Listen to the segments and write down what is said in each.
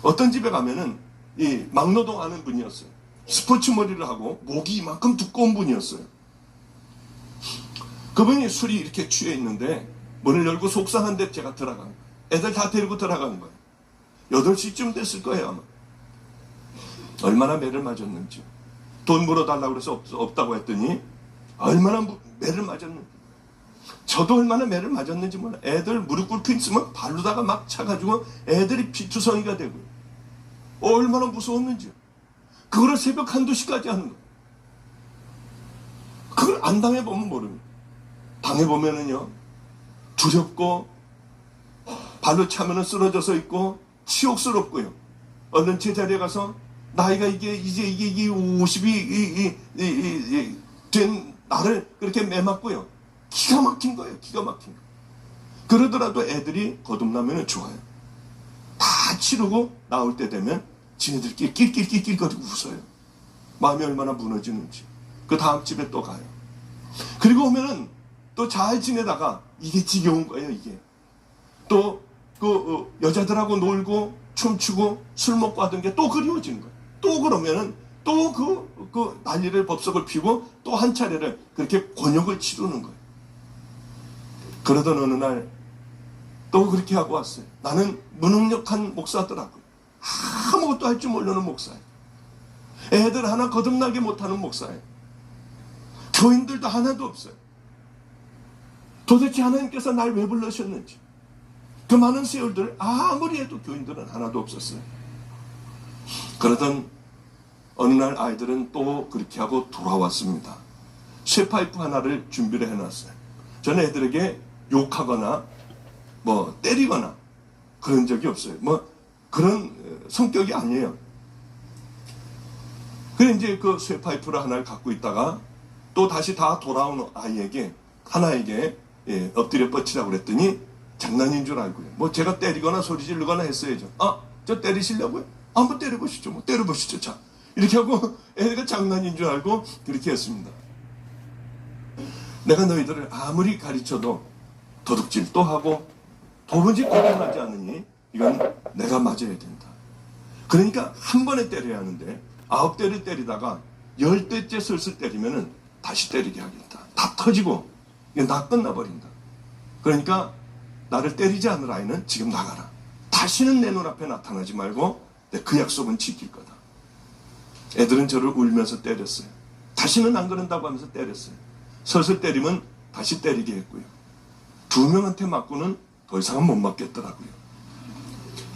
어떤 집에 가면은 이 막노동 하는 분이었어요. 스포츠 머리를 하고 목이 이만큼 두꺼운 분이었어요. 그분이 술이 이렇게 취해 있는데 문을 열고 속상한데 제가 들어간 거예요. 애들 다 데리고 들어간 거예요. 8시쯤 됐을 거예요 아마. 얼마나 매를 맞았는지. 돈 물어달라고 그래서 없다고 했더니 얼마나 매를 맞았는지. 저도 얼마나 매를 맞았는지 몰라. 애들 무릎 꿇고 있으면 발로다가 막 차가지고 애들이 피투성이가 되고 얼마나 무서웠는지. 그거를 새벽 1~2시까지 하는 거예요. 그걸 안 당해보면 모릅니다. 당해보면은요, 두렵고 발로 차면은 쓰러져서 있고 치욕스럽고요. 얼른 제자리에 가서 나이가 이제 50이 된 나를 그렇게 매맞고요. 기가 막힌 거예요. 기가 막힌 거. 그러더라도 애들이 거듭나면 좋아요. 다 치르고 나올 때 되면 지네들끼리 낄낄거리고 웃어요. 마음이 얼마나 무너지는지. 그 다음 집에 또 가요. 그리고 오면은 또 잘 지내다가 이게 지겨운 거예요. 이게 또 그 여자들하고 놀고 춤추고 술 먹고 하던 게 또 그리워지는 거예요. 또 그러면은 또 그 난리를 법석을 피고 또 한 차례를 그렇게 곤욕을 치르는 거예요. 그러던 어느 날 또 그렇게 하고 왔어요. 나는 무능력한 목사더라고요. 아무것도 할 줄 모르는 목사예요. 애들 하나 거듭나게 못하는 목사예요. 교인들도 하나도 없어요. 도대체 하나님께서 날 왜 불러셨는지. 그 많은 세월들 아무리 해도 교인들은 하나도 없었어요. 그러던 어느 날 아이들은 또 그렇게 하고 돌아왔습니다. 쇠파이프 하나를 준비를 해놨어요. 저는 애들에게 욕하거나 뭐 때리거나 그런 적이 없어요. 뭐 그런 성격이 아니에요. 그래 이제 그 쇠파이프를 하나를 갖고 있다가 또 다시 다 돌아온 아이에게 하나에게 엎드려 뻗치라고 그랬더니 장난인 줄 알고요. 뭐 제가 때리거나 소리 지르거나 했어야죠. 저 때리시려고요? 한번 때려보시죠. 뭐 때려보시죠. 자, 이렇게 하고 애가 장난인 줄 알고 그렇게 했습니다. 내가 너희들을 아무리 가르쳐도 도둑질 또 하고 도무지 고민하지 않으니 이건 내가 맞아야 된다. 그러니까 한 번에 때려야 하는데 9대를 때리다가 10대째 슬슬 때리면은 다시 때리게 하겠다. 다 터지고 이게 다 끝나버린다. 그러니까 나를 때리지 않을 아이는 지금 나가라. 다시는 내 눈앞에 나타나지 말고 내 그 약속은 지킬 거다. 애들은 저를 울면서 때렸어요. 다시는 안 그런다고 하면서 때렸어요. 슬슬 때리면 다시 때리게 했고요. 2명한테 맞고는 더 이상은 못 맞겠더라고요.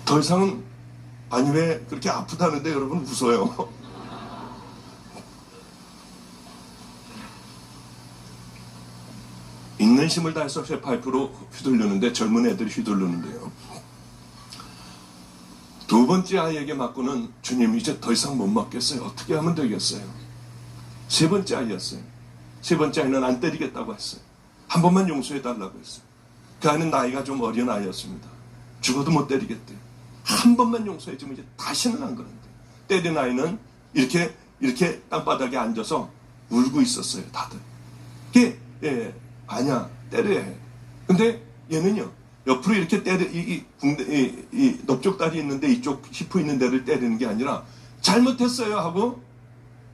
더 이상은 아니 왜 그렇게 아프다는데 여러분 웃어요. 있는 힘을 다해서 쇠파이프로 휘둘르는데 젊은 애들이 휘둘르는데요. 2번째 아이에게 맞고는 주님 이제 더 이상 못 맞겠어요. 어떻게 하면 되겠어요? 3번째 아이였어요. 3번째 아이는 안 때리겠다고 했어요. 한 번만 용서해달라고 했어요. 그 아이는 나이가 좀 어린 아이였습니다. 죽어도 못 때리겠대요. 한 번만 용서해주면 이제 다시는 안 그런대. 때린 아이는 이렇게 땅바닥에 앉아서 울고 있었어요. 다들. 이게 아니야 때려야 해. 근데 얘는요 옆으로 이렇게 때려 이 넓적다리 있는데 이쪽 히프 있는 데를 때리는 게 아니라 잘못했어요 하고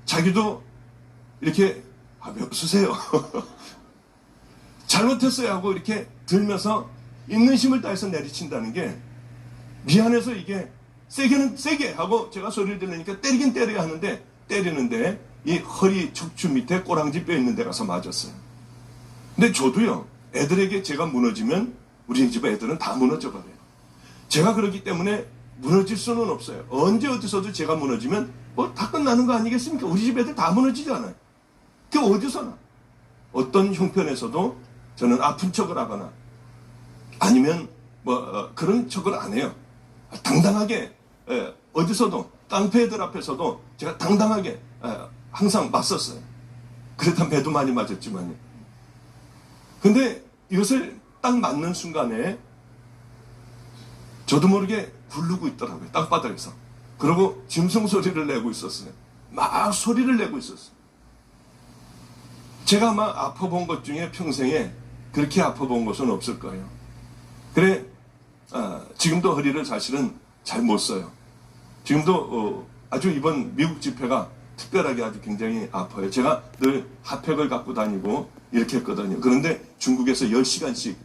자기도 이렇게 왜 웃으세요? 잘못했어요 하고 이렇게 들면서 있는 힘을 다해서 내리친다는 게 미안해서 이게 세게는 세게 하고 제가 소리를 들으니까 때리긴 때려야 하는데 때리는데 이 허리 척추 밑에 꼬랑지 뼈 있는 데 가서 맞았어요. 근데 저도요 애들에게 제가 무너지면 우리 집 애들은 다 무너져 버려요. 제가 그러기 때문에 무너질 수는 없어요. 언제 어디서도 제가 무너지면 뭐 다 끝나는 거 아니겠습니까? 우리 집 애들 다 무너지잖아요. 그 어디서나 어떤 형편에서도 저는 아픈 척을 하거나 아니면 그런 척을 안 해요. 당당하게 어디서도 깡패 애들 앞에서도 제가 당당하게 항상 맞섰어요. 그랬다 매도 많이 맞았지만요. 근데 이것을 딱 맞는 순간에 저도 모르게 굴르고 있더라고요. 땅바닥에서. 그리고 짐승 소리를 내고 있었어요. 막 소리를 내고 있었어요. 제가 아마 아파본 것 중에 평생에 그렇게 아파본 것은 없을 거예요. 그래 지금도 허리를 사실은 잘 못 써요. 지금도 아주 이번 미국 집회가 특별하게 아주 굉장히 아파요. 제가 늘 핫팩을 갖고 다니고 이렇게 했거든요. 그런데 중국에서 10시간씩,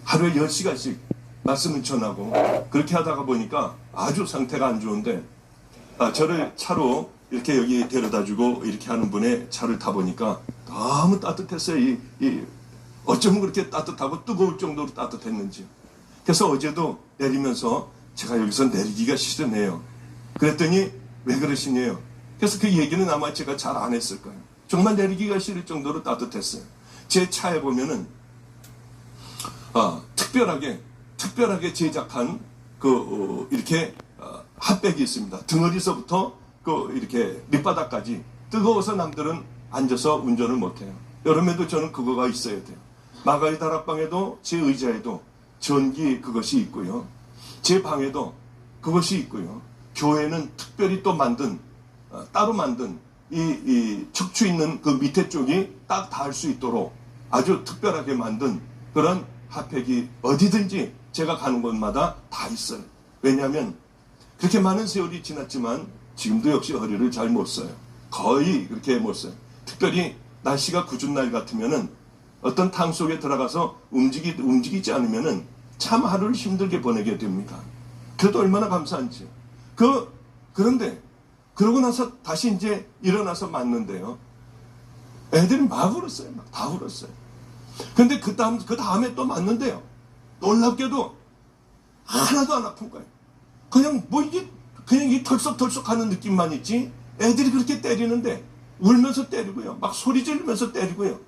하루에 10시간씩 말씀을 전하고 그렇게 하다가 보니까 아주 상태가 안 좋은데, 저를 차로 이렇게 여기 데려다주고 이렇게 하는 분의 차를 타보니까 너무 따뜻했어요. 어쩌면 그렇게 따뜻하고 뜨거울 정도로 따뜻했는지. 그래서 어제도 내리면서 제가 여기서 내리기가 싫으네요. 그랬더니 왜 그러시냐요. 그래서 그 얘기는 아마 제가 잘 안 했을 거예요. 정말 내리기가 싫을 정도로 따뜻했어요. 제 차에 보면은 특별하게 제작한 이렇게 핫백이 있습니다. 등어리서부터 이렇게 밑바닥까지 뜨거워서 남들은 앉아서 운전을 못해요. 여름에도 저는 그거가 있어야 돼요. 마가리 다락방에도 제 의자에도 전기 그것이 있고요. 제 방에도 그것이 있고요. 교회는 특별히 또 따로 만든 이 척추 있는 그 밑에 쪽이 딱 닿을 수 있도록 아주 특별하게 만든 그런 핫팩이 어디든지 제가 가는 곳마다 다 있어요. 왜냐하면 그렇게 많은 세월이 지났지만 지금도 역시 허리를 잘 못 써요. 거의 그렇게 못 써요. 특별히 날씨가 궂은 날 같으면은 어떤 탕 속에 들어가서 움직이지 않으면은 참 하루를 힘들게 보내게 됩니다. 그래도 얼마나 감사한지. 그런데 그러고 나서 다시 이제 일어나서 맞는데요. 애들이 막 울었어요. 막 다 울었어요. 근데 그 다음에 또 맞는데요. 놀랍게도 하나도 안 아픈 거예요. 그냥 이 털썩털썩 하는 느낌만 있지. 애들이 그렇게 때리는데 울면서 때리고요. 막 소리 지르면서 때리고요.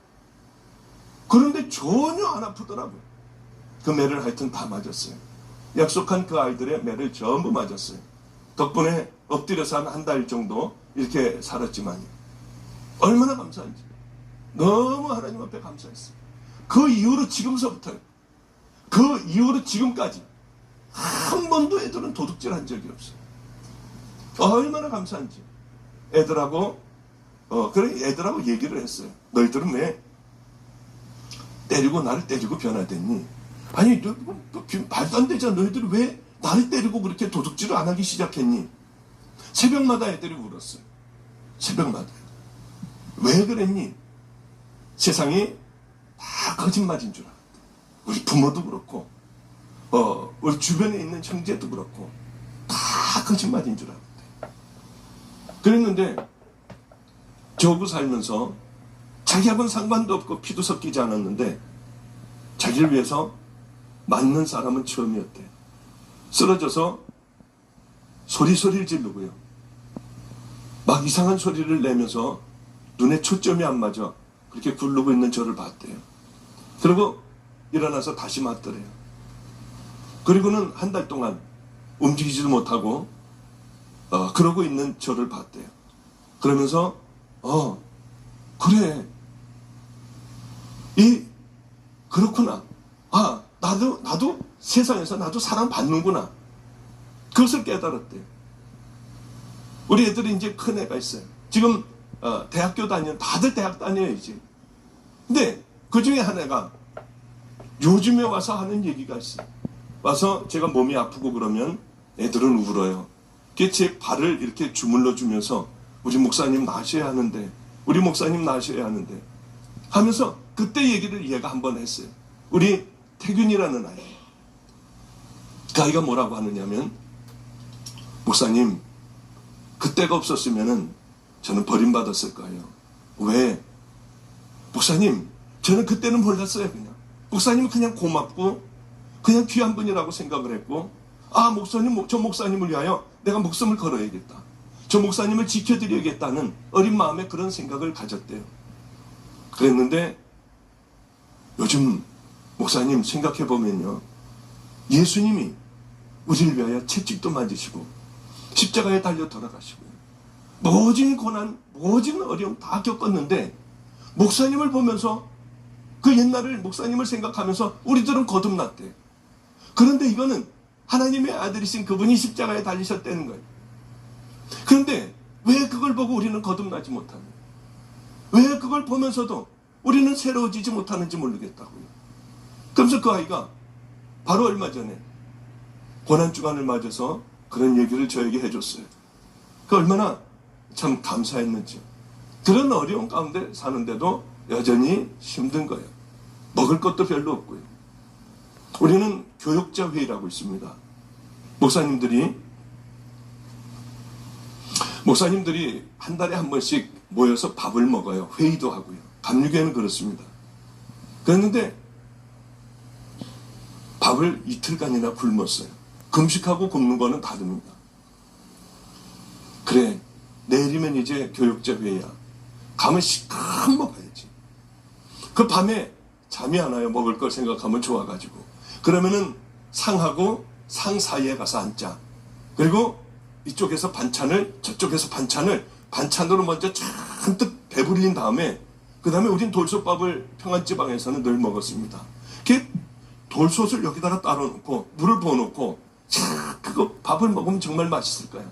그런데 전혀 안 아프더라고요. 그 매를 하여튼 다 맞았어요. 약속한 그 아이들의 매를 전부 맞았어요. 덕분에 엎드려서 한 달 정도 이렇게 살았지만 얼마나 감사한지. 너무 하나님 앞에 감사했어요. 그 이후로 지금까지 한 번도 애들은 도둑질한 적이 없어요. 얼마나 감사한지. 애들하고 얘기를 했어요. 너희들은 왜 나를 때리고 변화됐니? 아니, 말도 안 되잖아. 너희들이 왜 나를 때리고 그렇게 도둑질을 안 하기 시작했니? 새벽마다 애들이 울었어요. 새벽마다. 왜 그랬니? 세상이 다 거짓말인 줄 알았대. 우리 부모도 그렇고, 우리 주변에 있는 형제도 그렇고, 다 거짓말인 줄 알았대. 그랬는데, 저하고 살면서 자기하고는 상관도 없고 피도 섞이지 않았는데, 자기를 위해서 맞는 사람은 처음이었대. 쓰러져서 소리를 지르고요. 막 이상한 소리를 내면서 눈에 초점이 안 맞아 그렇게 굴르고 있는 저를 봤대요. 그리고 일어나서 다시 맞더래요. 그리고는 한 달 동안 움직이지도 못하고 그러고 있는 저를 봤대요. 그러면서 그래, 그렇구나. 나도 세상에서 나도 사랑받는구나. 그것을 깨달았대요. 우리 애들이 이제 큰 애가 있어요. 지금 대학교 다들 대학 다녀야지. 근데 그 중에 한 애가 요즘에 와서 하는 얘기가 있어요. 와서 제가 몸이 아프고 그러면 애들은 울어요. 제 발을 이렇게 주물러 주면서 우리 목사님 나으셔야 하는데 하면서 그때 얘기를 얘가 한번 했어요. 우리 태균이라는 아이. 그 아이가 뭐라고 하느냐면, 목사님, 그때가 없었으면은 저는 버림받았을 거예요. 왜? 목사님, 저는 그때는 몰랐어요. 그냥 목사님은 그냥 고맙고 그냥 귀한 분이라고 생각을 했고, 저 목사님을 위하여 내가 목숨을 걸어야겠다, 저 목사님을 지켜드려야겠다는 어린 마음에 그런 생각을 가졌대요. 그랬는데 요즘 목사님 생각해보면요, 예수님이 우리를 위하여 채찍도 맞으시고 십자가에 달려 돌아가시고 모진 고난, 모진 어려움 다 겪었는데, 목사님을 보면서 그 옛날을 목사님을 생각하면서 우리들은 거듭났대. 그런데 이거는 하나님의 아들이신 그분이 십자가에 달리셨다는 거예요. 그런데 왜 그걸 보고 우리는 거듭나지 못하는 거예요? 왜 그걸 보면서도 우리는 새로워지지 못하는지 모르겠다고요. 그러면서 그 아이가 바로 얼마 전에 고난주간을 맞아서 그런 얘기를 저에게 해줬어요. 그 얼마나 참 감사했는지. 그런 어려운 가운데 사는데도 여전히 힘든 거예요. 먹을 것도 별로 없고요. 우리는 교육자 회의라고 있습니다. 목사님들이 한 달에 한 번씩 모여서 밥을 먹어요. 회의도 하고요. 감리교회는 그렇습니다. 그랬는데 밥을 이틀간이나 굶었어요. 금식하고 굶는 거는 다릅니다. 그래, 내일이면 이제 교육자 회의야. 가면 시큰 먹어야지. 그 밤에 잠이 안 와요. 먹을 걸 생각하면 좋아가지고. 그러면은 상하고 상 사이에 가서 앉자. 그리고 이쪽에서 반찬을, 저쪽에서 반찬으로 먼저 잔뜩 배불린 다음에, 그 다음에 우린 돌솥밥을 평안지방에서는 늘 먹었습니다. 이렇게 돌솥을 여기다가 따로 놓고, 물을 부어놓고, 그거 밥을 먹으면 정말 맛있을까요?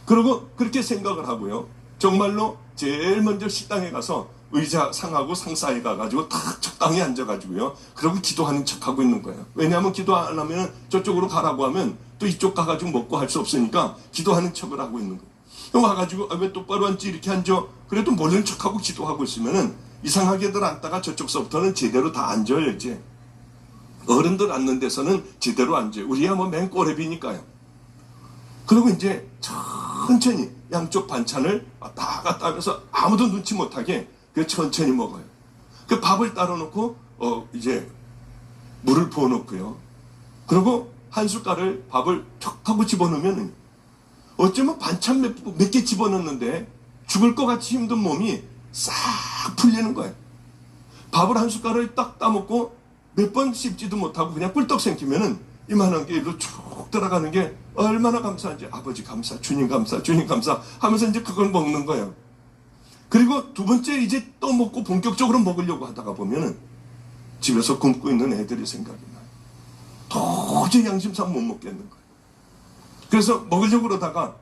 그리고 그렇게 생각을 하고요. 정말로 제일 먼저 식당에 가서 의자 상하고 상 사이에 가가지고 딱 적당히 앉아가지고요. 그러고 기도하는 척하고 있는 거예요. 왜냐하면 기도 안 하면 저쪽으로 가라고 하면 또 이쪽 가가지고 먹고 할 수 없으니까 기도하는 척을 하고 있는 거예요. 그럼 와가지고 왜 똑바로 앉지 이렇게 앉아. 그래도 모르는 척하고 기도하고 있으면은 이상하게들 앉다가 저쪽서부터는 제대로 다 앉아요. 이제 어른들 앉는 데서는 제대로 앉아요. 우리야 뭐 맨 꼬레비니까요. 그리고 이제 천천히 양쪽 반찬을 왔다 갔다 하면서 아무도 눈치 못하게 천천히 먹어요. 그 밥을 따로 놓고 이제 물을 부어 놓고요. 그리고 한 숟갈을 밥을 툭 하고 집어넣으면 어쩌면 반찬 몇 개 집어넣는데 죽을 것 같이 힘든 몸이 싹 풀리는 거예요. 밥을 한 숟갈을 딱 따먹고 몇 번 씹지도 못하고 그냥 꿀떡 생기면은 이만한 게 일로 쭉 들어가는 게 얼마나 감사한지. 아버지 감사, 주님 감사, 주님 감사 하면서 이제 그걸 먹는 거예요. 그리고 두 번째 이제 또 먹고 본격적으로 먹으려고 하다가 보면은 집에서 굶고 있는 애들이 생각이 나요. 도저히 양심상 못 먹겠는 거예요. 그래서 먹으려고 그러다가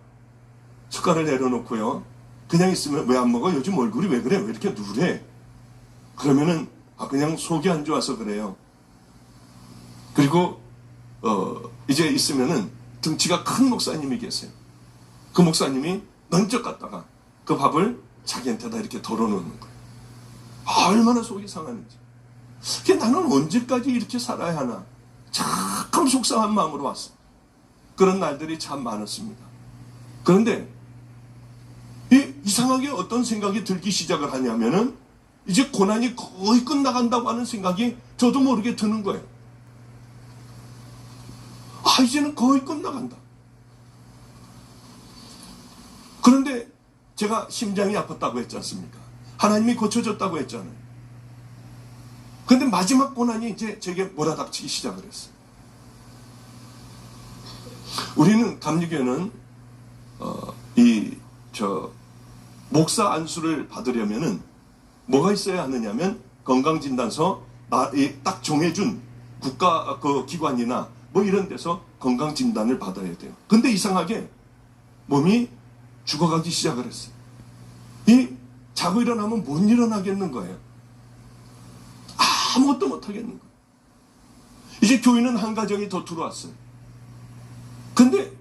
숟갈을 내려놓고요. 그냥 있으면 왜 안 먹어? 요즘 얼굴이 왜 그래? 왜 이렇게 누래? 그러면은 그냥 속이 안 좋아서 그래요. 그리고 이제 있으면은 등치가 큰 목사님이 계세요. 그 목사님이 넌쩍 갔다가 그 밥을 자기한테다 이렇게 덜어놓는 거예요. 얼마나 속이 상하는지. 나는 언제까지 이렇게 살아야 하나. 참 속상한 마음으로 왔어. 그런 날들이 참 많았습니다. 그런데 이상하게 어떤 생각이 들기 시작을 하냐면은 이제 고난이 거의 끝나간다고 하는 생각이 저도 모르게 드는 거예요. 이제는 거의 끝나간다. 그런데 제가 심장이 아팠다고 했지 않습니까? 하나님이 고쳐줬다고 했잖아요. 그런데 마지막 고난이 이제 제게 몰아닥치기 시작을 했어요. 우리는 감리교회는 목사 안수를 받으려면은 뭐가 있어야 하느냐면 건강진단서 딱 정해준 국가 기관이나 뭐 이런 데서 건강진단을 받아야 돼요. 근데 이상하게 몸이 죽어가기 시작을 했어요. 자고 일어나면 못 일어나겠는 거예요. 아무것도 못 하겠는 거예요. 이제 교회는 한 가정이 더 들어왔어요. 근데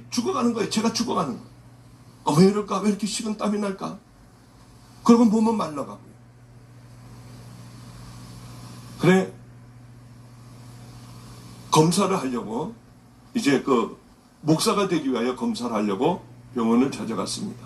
죽어가는 거예요. 제가 죽어가는 거예요. 왜 이럴까? 왜 이렇게 식은 땀이 날까? 그러고 몸은 말라가고요. 그래, 검사를 하려고 이제 목사가 되기 위하여 검사를 하려고 병원을 찾아갔습니다.